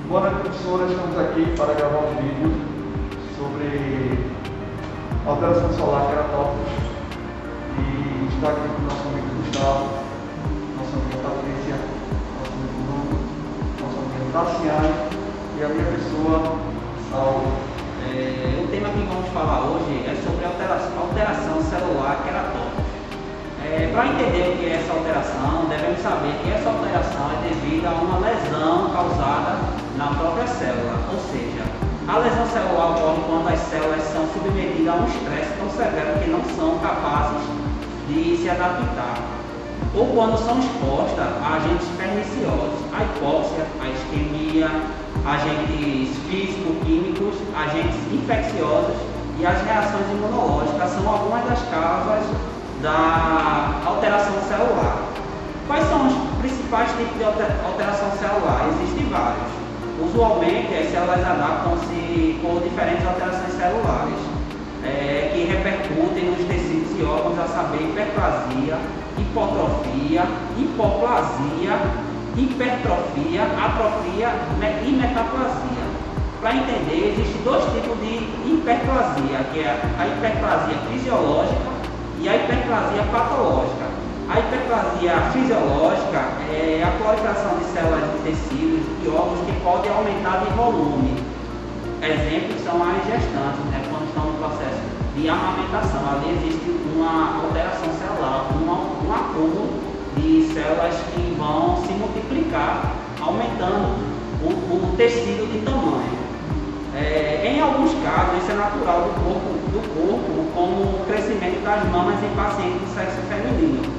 Boa noite, professora. Estamos aqui para gravar um vídeo sobre alteração solar queratófagos e está aqui com o nosso amigo Gustavo, nosso amigo Patrícia, nosso amigo Bruno, nosso amigo Tassiane e a minha pessoa, Saulo. O tema que vamos falar hoje é sobre alteração celular queratófagos. Para entender o que é essa alteração, devemos saber que essa alteração é devida a uma lesão causada na própria célula, ou seja, a lesão celular ocorre quando as células são submetidas a um estresse tão severo que não são capazes de se adaptar, ou quando são expostas a agentes perniciosos, a hipóxia, a isquemia, agentes físico-químicos, agentes infecciosos e as reações imunológicas são algumas das causas da alteração celular. Quais são os principais tipos de alteração celular? Existem vários. Usualmente as células adaptam-se por diferentes alterações celulares que repercutem nos tecidos e órgãos, a saber, hiperplasia, hipotrofia, hipoplasia, hipertrofia, atrofia e metaplasia. Para entender, existem dois tipos de hiperplasia, que é a hiperplasia fisiológica e a hiperplasia patológica. A hiperplasia fisiológica é a proliferação de células de tecidos e órgãos que podem aumentar de volume. Exemplos são as gestantes, quando estão no processo de amamentação. Ali existe uma alteração celular, um acúmulo de células que vão se multiplicar, aumentando o tecido de tamanho. Em alguns casos, isso é natural do corpo, como o crescimento das mamas em pacientes do sexo feminino.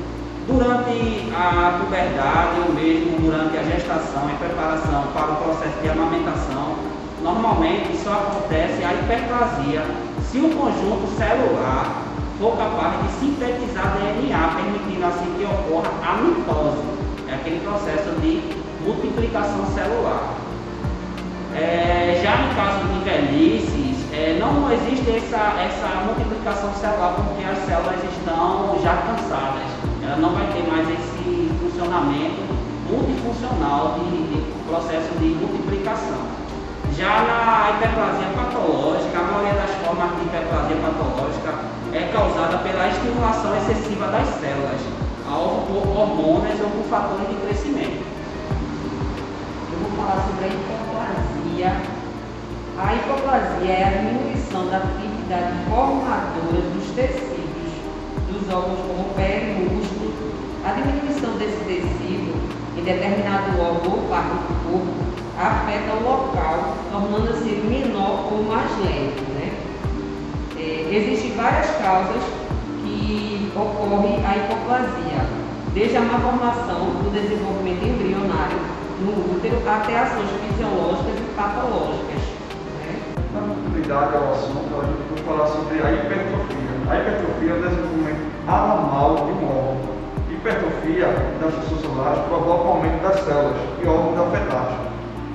Durante a puberdade ou mesmo durante a gestação e preparação para o processo de amamentação, normalmente só acontece a hiperplasia se o conjunto celular for capaz de sintetizar DNA, permitindo assim que ocorra a mitose, aquele processo de multiplicação celular. Já no caso de velhices, não existe essa multiplicação celular porque as células estão já cansadas. Ela não vai ter mais esse funcionamento multifuncional de processo de multiplicação. Já na hiperplasia patológica, a maioria das formas de hiperplasia patológica é causada pela estimulação excessiva das células, alvo por hormônios ou por fatores de crescimento. Eu vou falar sobre a hipoplasia. A hipoplasia é a diminuição da atividade formadora dos tecidos dos órgãos como pele e músculo. A diminuição desse tecido em determinado órgão ou parte do corpo afeta o local, tornando-se menor ou mais lento. Existem várias causas que ocorrem a hipoplasia, desde a malformação do desenvolvimento embrionário no útero até ações fisiológicas e patológicas. Na continuidade ao assunto, a gente vai falar sobre a hipertrofia. A hipertrofia é o desenvolvimento anormal de um órgão. Hipertrofia das funções celulares provoca o aumento das células e órgãos afetados.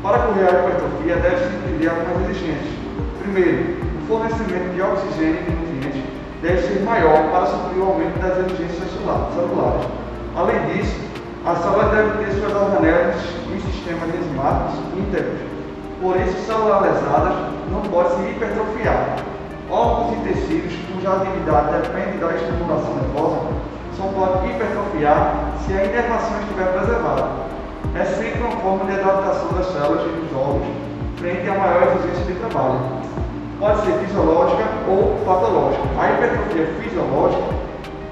Para correr a hipertrofia, deve-se entender algumas exigências. Primeiro, o fornecimento de oxigênio e de nutrientes deve ser maior para suprir o aumento das exigências celulares. Além disso, as células devem ter suas organelas e sistemas enzimáticos íntegros. Por isso, células lesadas não podem se hipertrofiar. Órgãos e tecidos cuja atividade depende da estimulação nervosa só podem hipertrofiar se a inervação estiver preservada. É sempre uma forma de adaptação das células e dos órgãos frente a maior exigência de trabalho. Pode ser fisiológica ou patológica. A hipertrofia fisiológica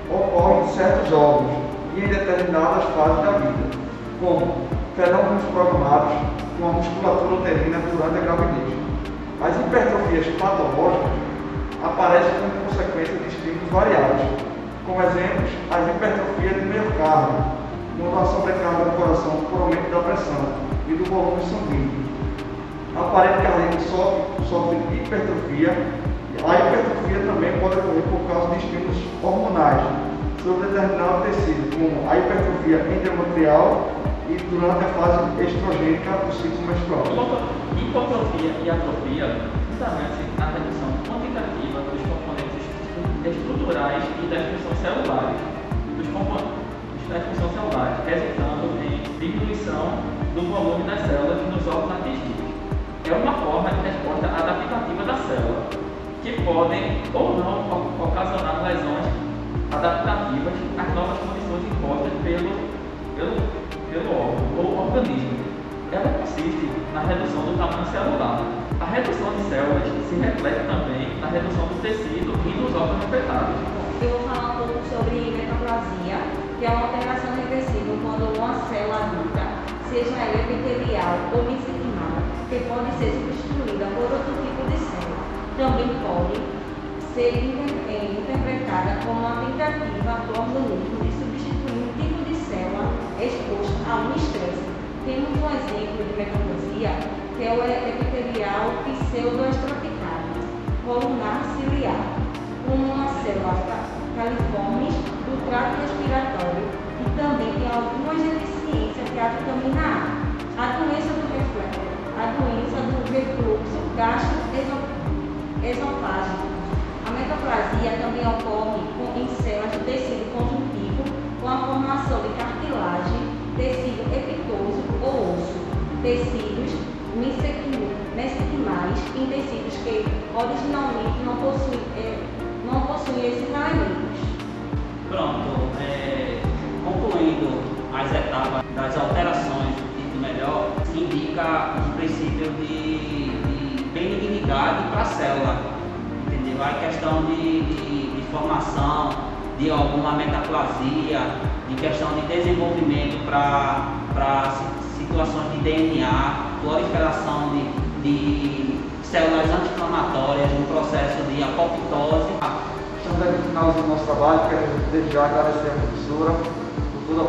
ocorre em certos órgãos e em determinadas fases da vida, como fenômenos programados com a musculatura uterina durante a gravidez. As hipertrofias patológicas aparecem como consequência de estímulos variados, como exemplos, as hipertrofias do miocárdio, quando a sobrecarga do coração por aumento da pressão e do volume sanguíneo. O aparelho cardíaco sofre hipertrofia. A hipertrofia também pode ocorrer por causa de estímulos hormonais sobre determinado tecido, como a hipertrofia endometrial e durante a fase estrogênica do ciclo menstrual. Hipotrofia e atrofia fundamentam-se na redução quantitativa dos componentes estruturais e das funções celulares, resultando em diminuição do volume das células nos órgãos atingidos. é uma forma de resposta adaptativa da célula, que podem ou não ocasionar lesões adaptativas às novas condições impostas pelo órgão ou organismo. Ela consiste na redução do tamanho celular. A redução de células se reflete também na redução do tecido e dos órgãos afetados. Eu vou falar um pouco sobre metaplasia, que é uma alteração reversível quando uma célula adulta, seja ela epitelial ou mesenquimal, que pode ser substituída por outro tipo de célula. Também pode ser interpretada como uma tentativa do organismo de substituir um tipo de célula exposta a um estresse. Temos um exemplo de metaplasia, que é o epitelial pseudoestratificado, columnar ciliar, como uma célula califorme do trato respiratório e também tem algumas deficiências que a vitamina A. A doença do refluxo, gastroesofágico. A metaplasia também ocorre em células do tecido conjuntivo com a formação de cartilagem, tecido epitoso ou osso, tecidos mesenquimais em tecidos que originalmente não possuem esses elementos. Pronto, concluindo as etapas das alterações do tipo melhor, indica um princípio de benignidade para a célula, entendeu? A questão de formação de alguma metaplasia, de questão de desenvolvimento para situações de DNA, proliferação de células anti-inflamatórias no processo de apoptose. Estamos aqui no final do nosso trabalho, quero desde já agradecer a professora por toda a